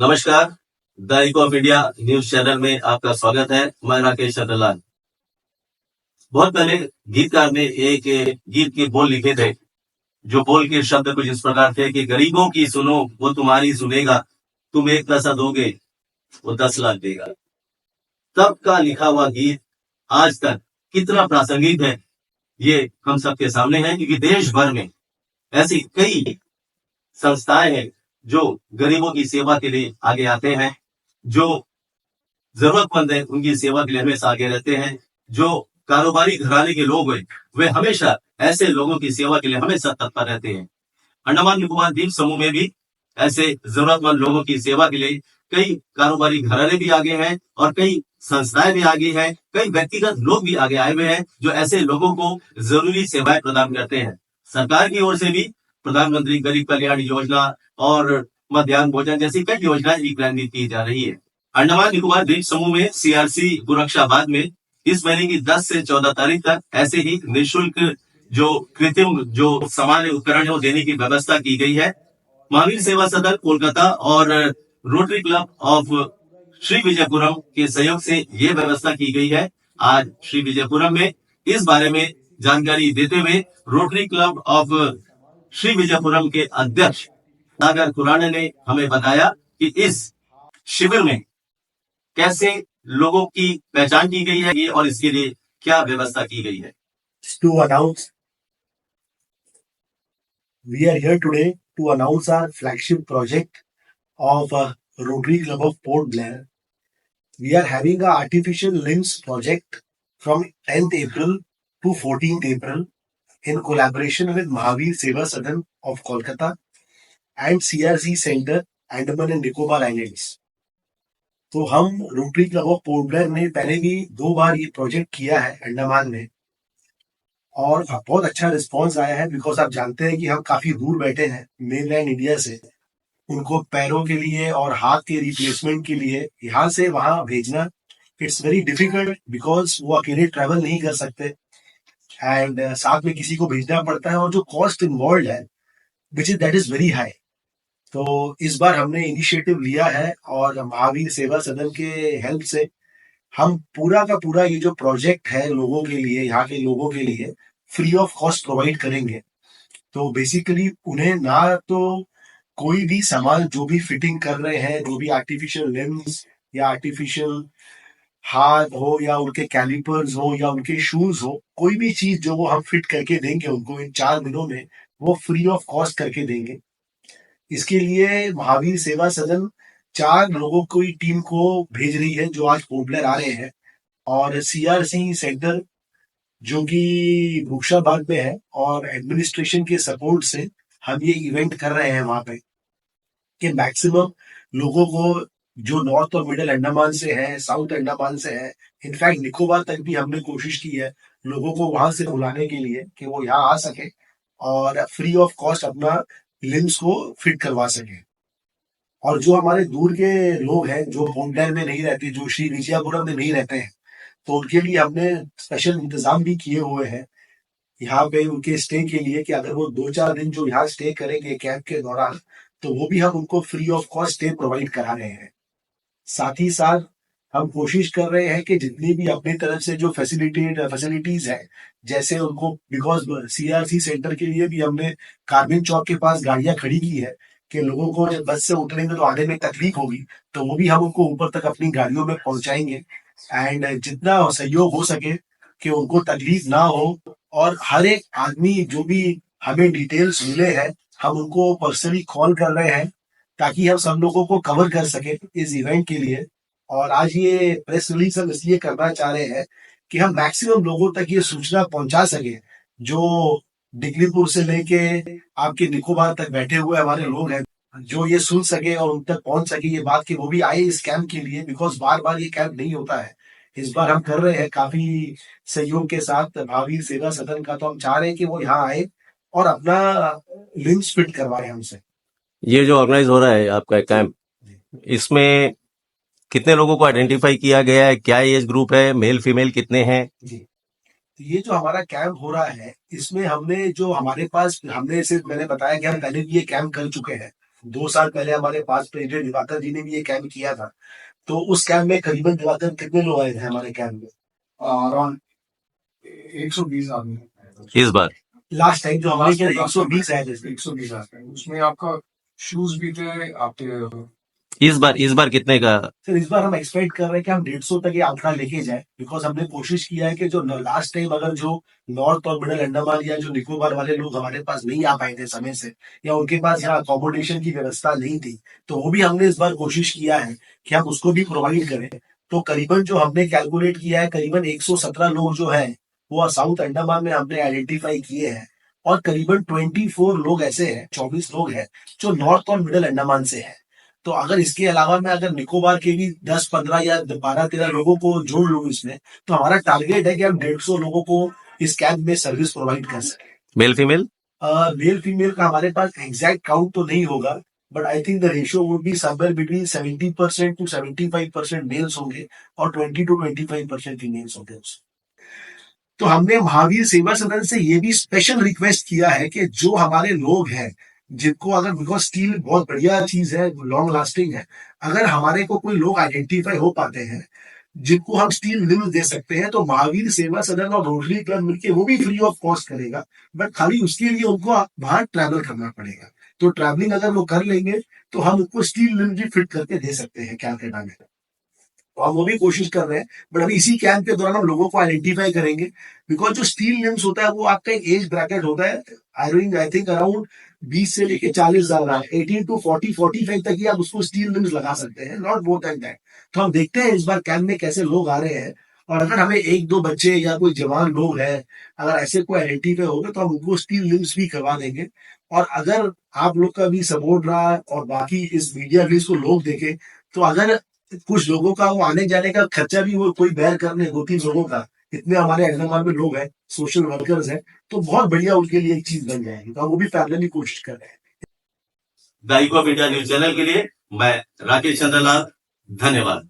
नमस्कार। The eco of India news channel में आपका स्वागत है। मैं राकेश चंद्रलाल। बहुत पहले गीतकार ने एक गीत के बोल लिखे थे, जो बोल के शब्द कुछ इस प्रकार थे कि गरीबों की सुनो वो तुम्हारी सुनेगा, तुम 1 पैसा दोगे वो 10 लाख देगा। तब का लिखा हुआ गीत आज तक कितना प्रासंगिक है, ये हम सबके सामने है, क्योंकि देश भर में ऐसी कई संस्थाएं हैं जो गरीबों की सेवा के लिए आगे आते हैं, जो जरूरतमंद है उनकी सेवा के लिए हमेशा आगे रहते हैं। जो कारोबारी घराने के लोग हैं वे हमेशा ऐसे लोगों की सेवा के लिए हमेशा तत्पर रहते हैं। अंडमान निकोबार द्वीप समूह में भी ऐसे जरूरतमंद लोगों की सेवा के लिए कई कारोबारी घराने भी आगे हैं और कई संस्थाएं भी आगे हैं, कई व्यक्तिगत लोग भी आगे आए हुए हैं जो ऐसे लोगों को जरूरी सेवाएं प्रदान करते हैं। सरकार की ओर से भी प्रधानमंत्री गरीब कल्याण योजना और मध्याह्न भोजन जैसी कई योजनाएं भी क्रियान्वित की जा रही है। अंडमान निकोबार द्वीप समूह में सीआरसी गोरक्षाबाद में इस महीने की 10 से 14 तारीख तक ऐसे ही निःशुल्क जो कृत्रिम जो सामान्य उपकरण है वो देने की व्यवस्था की गई है। महावीर सेवा सदन कोलकाता और rotary club of Shri Vijayapuram के सहयोग से ये व्यवस्था की गई है। आज श्री विजयपुरम में इस बारे में जानकारी देते हुए rotary club of Shri Vijayapuram के अध्यक्ष सागर खुराना ने हमें बताया कि इस शिविर में कैसे लोगों की पहचान की गई है और इसके लिए क्या व्यवस्था की गई है। To announce, we are here today to announce our flagship project of Rotary Club of Port Blair. We are having a artificial limbs project from 10th April to 14th April in collaboration with Mahavir Seva Sadan of Kolkata and CRC Center, Andaman and Nicobar Islands. तो हम rotary club of port Blair ने पहले भी 2 बार ये project किया है अंडमान में और बहुत अच्छा रिस्पांस आया है। बिकॉज आप जानते हैं कि हम काफी दूर बैठे हैं मेनलैंड इंडिया से, उनको पैरों के लिए और हाथ के रिप्लेसमेंट के लिए यहाँ से वहां भेजना इट्स वेरी डिफिकल्ट, बिकॉज वो अकेले ट्रैवल नहीं कर सकते एंड साथ में किसी को भेजना पड़ता है और जो कॉस्ट इन्वॉल्व है which is that is very high. तो इस बार हमने इनिशिएटिव लिया है और महावीर सेवा सदन के हेल्प से हम पूरा का पूरा ये जो प्रोजेक्ट है लोगों के लिए, यहाँ के लोगों के लिए फ्री ऑफ कॉस्ट प्रोवाइड करेंगे। तो बेसिकली उन्हें ना तो कोई भी सामान जो भी फिटिंग कर रहे हैं, जो भी आर्टिफिशियल लिम्स या आर्टिफिशियल हाथ हो या उनके कैलिपर्स हो या उनके शूज हो, कोई भी चीज जो वो हम फिट करके देंगे उनको इन 4 दिनों में, वो फ्री ऑफ कॉस्ट करके देंगे। इसके लिए महावीर सेवा सदन 4 लोगों की टीम को भेज रही है जो आज पोर्ट ब्लेयर आ रहे हैं, और सीआरसी सेंटर जो कि भूक्षाबाद में है और एडमिनिस्ट्रेशन के सपोर्ट से हम ये इवेंट कर रहे हैं वहां पे कि मैक्सिमम लोगों को जो नॉर्थ और मिडिल अंडमान से है, साउथ अंडमान से है, इनफैक्ट निकोबार तक भी हमने कोशिश की है लोगों को वहां से बुलाने के लिए कि वो यहाँ आ सके और फ्री ऑफ कॉस्ट अपना लिम्स को फिट करवा सके। और जो हमारे दूर के लोग हैं जो पोर्ट ब्लेयर में नहीं रहते, जो श्री विजयपुरम में नहीं रहते हैं, तो उनके लिए हमने स्पेशल इंतजाम भी किए हुए हैं यहाँ पे उनके स्टे के लिए कि अगर वो 2-4 दिन जो यहाँ स्टे करेंगे कैंप के दौरान, तो वो भी हम उनको free of cost stay provide करा रहे हैं। साथ ही साथ हम कोशिश कर रहे हैं कि जितनी भी अपनी तरफ से जो फैसिलिटीज है, जैसे उनको, बिकॉज सीआरसी सेंटर के लिए भी हमने कार्बिन चौक के पास गाड़ियां खड़ी की है कि लोगों को जब बस से उतरेंगे तो आने में तकलीफ होगी, तो वो भी हम उनको ऊपर तक अपनी गाड़ियों में पहुंचाएंगे एंड जितना सहयोग हो सके कि उनको तकलीफ ना हो। और हर एक आदमी जो भी हमें डिटेल्स मिले हैं हम उनको पर्सनली कॉल कर रहे हैं ताकि हम सब लोगों को कवर कर सके इस इवेंट के लिए। और आज ये प्रेस रिलीज हम इसलिए करना चाह रहे हैं कि हम मैक्सिमम लोगों तक ये सूचना पहुंचा सके जो डिग्रीपुर से लेके आपके निकोबार तक बैठे हुए हमारे लोग हैं, जो ये सुन सके और उन तक पहुंच सके ये बात कि वो भी आए इस कैंप के लिए। बिकॉज बार बार ये कैंप नहीं होता है, इस बार हम कर रहे हैं काफी सहयोग के साथ महावीर सेवा सदन का, तो हम चाह रहे हैं कि वो यहाँ आए और अपना लिम्स फिट करवाए हमसे। ये जो ऑर्गेनाइज हो रहा है आपका कैंप, इसमें कितने लोगों को आइडेंटिफाई किया गया है, क्या एज ग्रुप है, मेल फीमेल कितने हैं? जी, तो ये जो हमारा कैंप हो रहा है इसमें हमने जो हमारे पास, हमने सिर्फ, मैंने बताया कि हम पहले भी ये कैंप कर चुके हैं, 2 साल पहले हमारे पास प्रेसिडेंट दिवाकर जी ने भी ये कैंप किया था। तो उस कैंप में करीबन दिवाकर कितने लोग आए थे हमारे कैंप में? अराउंड 120 आदमी इस बार लास्ट टाइम जो हमने किया 120 आए थे। 120 आदमी, उसमें आपका शूज भी थे, आपके इस बार कितने का? सर इस बार हम एक्सपेक्ट कर रहे हैं कि हम 150 तक ये आंकड़ा लेके जाए, बिकॉज हमने कोशिश किया है कि जो लास्ट टाइम अगर जो नॉर्थ और मिडल अंडमान या जो निकोबार वाले लोग हमारे पास नहीं आ पाए थे समय से, या उनके पास यहाँ अकोमोडेशन की व्यवस्था नहीं थी, तो वो भी हमने इस बार कोशिश किया है कि हम उसको भी प्रोवाइड करें। तो करीबन जो हमने कैलकुलेट किया है, करीबन 117 लोग जो है वो साउथ अंडमान में हमने आइडेंटिफाई किए हैं, और करीबन 24 लोग ऐसे हैं, 24 लोग हैं जो नॉर्थ और मिडल अंडमान से है। तो अगर इसके अलावा मैं अगर निकोबार के भी 10-15 या 12-13 लोगों को जोड़ लूं इसमें, तो हमारा टारगेट है कि हम 150 लोगों को इस कैंप में सर्विस प्रोवाइड कर सकें। Male female? मेल फीमेल का हमारे पास एग्जैक्ट काउंट तो नहीं होगा, but I think the ratio would be somewhere between 70% to 75% males होंगे और 20 to 25% फीमेल्स होंगे। तो हमने महावीर सेवा सदन से ये भी स्पेशल रिक्वेस्ट किया है कि जो हमारे लोग हैं जिनको अगर, बिकॉज स्टील बहुत बढ़िया चीज है, लॉन्ग लास्टिंग है, अगर हमारे को कोई लोग आइडेंटिफाई हो पाते हैं जिनको हम स्टील लिम्स दे सकते हैं, तो महावीर सेवा सदन और रोटरी क्लब मिलकर वो भी फ्री ऑफ कॉस्ट करेगा, बट खाली उसके लिए उनको बाहर ट्रैवल करना पड़ेगा। तो ट्रैवलिंग अगर वो कर लेंगे तो हम उनको स्टील लिम्स भी फिट करके दे सकते हैं कैलकाटा में। तो हम वो भी कोशिश कर रहे हैं, बट अभी इसी कैंप के दौरान हम लोगों को आइडेंटिफाई करेंगे, बिकॉज जो स्टील लिम्स होता है वो आपका एक एज ब्रैकेट होता है, आई थिंक अराउंड 20 से लेके 40 ज्यादा रहा है, 18 to 45 तक ही आप उसको स्टील लिम्स लगा सकते हैं, नॉट मोर देन दैट। तो हम देखते हैं इस बार कैंप में कैसे लोग आ रहे हैं, और अगर हमें 1-2 बच्चे या कोई जवान लोग हैं, अगर ऐसे कोई आइडेंटिफाई हो गए, तो हम उनको स्टील लिम्स भी करवा देंगे। और अगर आप लोग का भी सपोर्ट रहा और बाकी इस मीडिया भी इसको लोग देखे, तो अगर कुछ लोगों का वो आने जाने का खर्चा भी वो कोई बेयर करने, 2-3 लोगों का, इतने हमारे अंडमान में लोग हैं, सोशल वर्कर्स हैं, तो बहुत बढ़िया उनके लिए एक चीज बन जाएगी। तो हम वो भी पैरेलली कोशिश कर रहे हैं। The eco of India news channel के लिए मैं राकेश चंद्रलाल, धन्यवाद।